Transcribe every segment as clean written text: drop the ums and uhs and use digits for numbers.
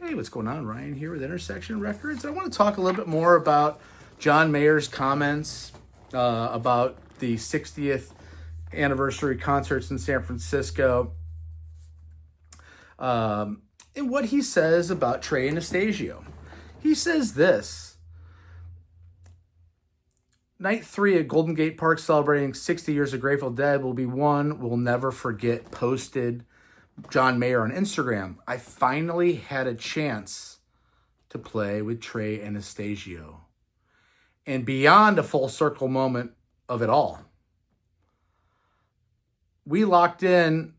Hey, what's going on? Ryan here with Intersection Records. I want to talk a little bit more about John Mayer's comments about the 60th anniversary concerts in San Francisco, and what he says about Trey and Anastasio. He says this: Night 3 at Golden Gate Park celebrating 60 years of Grateful Dead will be one we'll never forget, posted John Mayer on Instagram. I finally had a chance to play with Trey and Anastasio. And beyond a full circle moment of it all, we locked in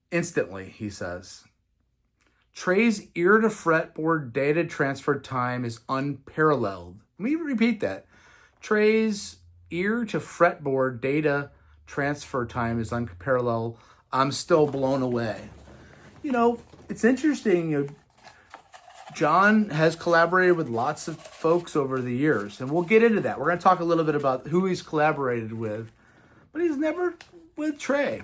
instantly, he says. Trey's ear to fretboard data transfer time is unparalleled. Let me repeat that. Trey's ear to fretboard data transfer time is unparalleled. I'm still blown away. You know, it's interesting. John has collaborated with lots of folks over the years, and we'll get into that. We're going to talk a little bit about who he's collaborated with, but he's never with Trey.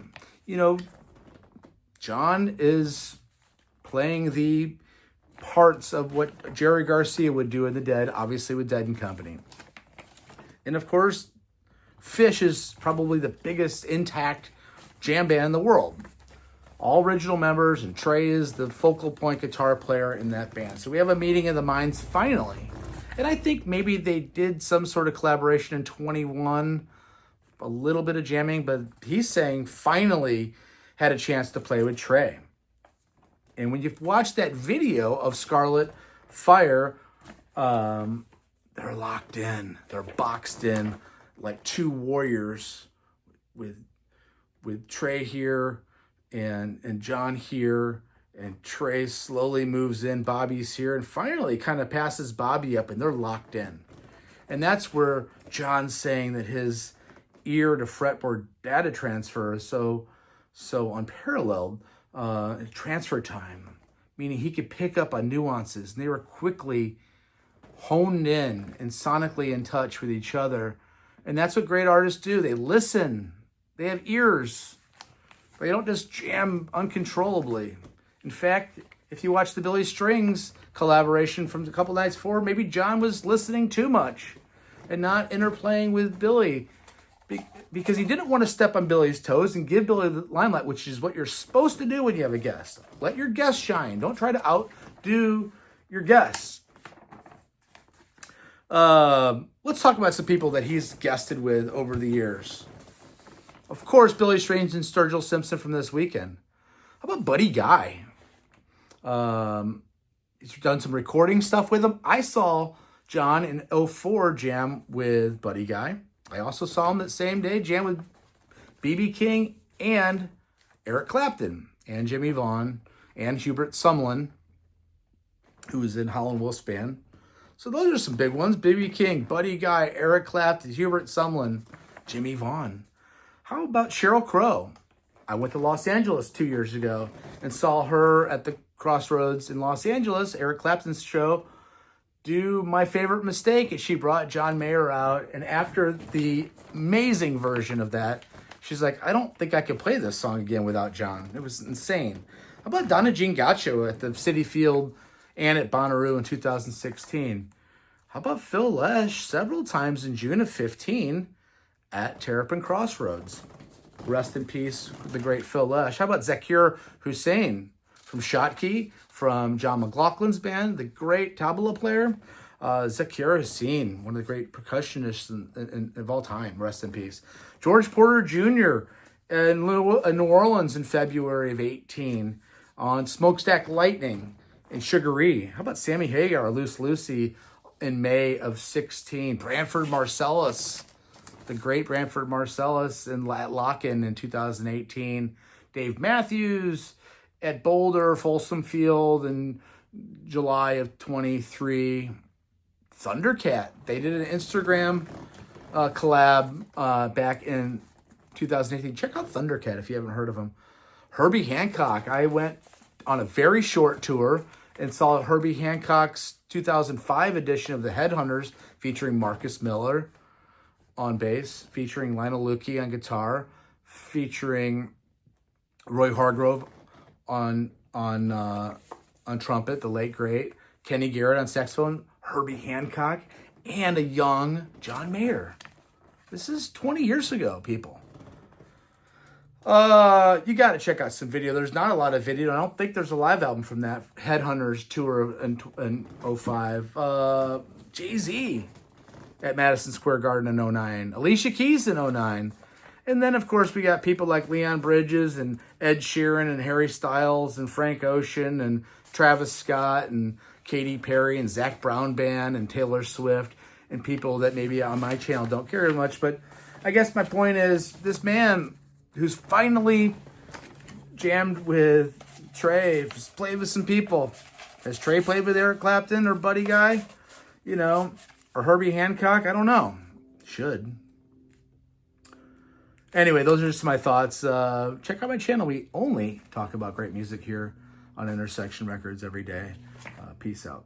John is playing the parts of what Jerry Garcia would do in the Dead, obviously with Dead and Company. And of course, Fish is probably the biggest intact jam band in the world. All original members, and Trey is the focal point guitar player in that band. So we have a meeting of the minds finally. And I think maybe they did some sort of collaboration in 21, a little bit of jamming, but he's saying finally had a chance to play with Trey. And when you watch that video of Scarlet Fire, they're locked in. They're boxed in like two warriors with Trey here and John here, and Trey slowly moves in, Bobby's here, and finally kind of passes Bobby up, and they're locked in. And that's where John's saying that his ear to fretboard data transfer is so unparalleled. Transfer time, meaning he could pick up on nuances, and they were quickly honed in and sonically in touch with each other. And that's what great artists do. They listen. They have ears. They don't just jam uncontrollably. In fact, if you watch the Billy Strings collaboration from a couple nights before, maybe John was listening too much and not interplaying with Billy because he didn't want to step on Billy's toes and give Billy the limelight, which is what you're supposed to do when you have a guest. Let your guest shine. Don't try to outdo your guests. Let's talk about some people that he's guested with over the years. Of course, Billy Strange and Sturgill Simpson from this weekend. How about Buddy Guy? He's done some recording stuff with him. I saw John in 04 jam with Buddy Guy. I also saw him that same day jam with B.B. King and Eric Clapton and Jimmy Vaughn and Hubert Sumlin, who was in Howlin' Wolf's band. So those are some big ones. B.B. King, Buddy Guy, Eric Clapton, Hubert Sumlin, Jimmy Vaughn. How about Sheryl Crow? I went to Los Angeles 2 years ago and saw her at the Crossroads in Los Angeles, Eric Clapton's show, do My Favorite Mistake. And she brought John Mayer out. And after the amazing version of that, she's like, I don't think I could play this song again without John. It was insane. How about Donna Jean Gaccio at the Citi Field and at Bonnaroo in 2016? How about Phil Lesh several times in June of 15 at Terrapin Crossroads? Rest in peace, the great Phil Lesh. How about Zakir Hussain from Schottky, from John McLaughlin's band, the great tabla player? Zakir Hussain, one of the great percussionists of all time. Rest in peace. George Porter Jr. in New Orleans in February of 18 on Smokestack Lightning and Sugaree. How about Sammy Hagar, Loose Lucy, in May of 16? Branford Marsalis, the great Branford Marsalis at Lock-In in 2018. Dave Matthews at Boulder, Folsom Field in July of 23. Thundercat, they did an Instagram collab back in 2018. Check out Thundercat if you haven't heard of him. Herbie Hancock, I went on a very short tour and saw Herbie Hancock's 2005 edition of the Headhunters featuring Marcus Miller on bass, featuring Lionel Lukey on guitar, featuring Roy Hargrove on on trumpet, the late great. Kenny Garrett on saxophone, Herbie Hancock, and a young John Mayer. This is 20 years ago, people. You got to check out some video. There's not a lot of video. I don't think there's a live album from that Headhunters tour in 05. Jay-Z at Madison Square Garden in 09. Alicia Keys in 09. And then, of course, we got people like Leon Bridges and Ed Sheeran and Harry Styles and Frank Ocean and Travis Scott and Katy Perry and Zac Brown Band and Taylor Swift and people that maybe on my channel don't care as much. But I guess my point is this man who's finally jammed with Trey, just played with some people. Has Trey played with Eric Clapton or Buddy Guy? You know, or Herbie Hancock? I don't know. Should. Anyway, those are just my thoughts. Check out my channel. We only talk about great music here on Intersection Records every day. Peace out.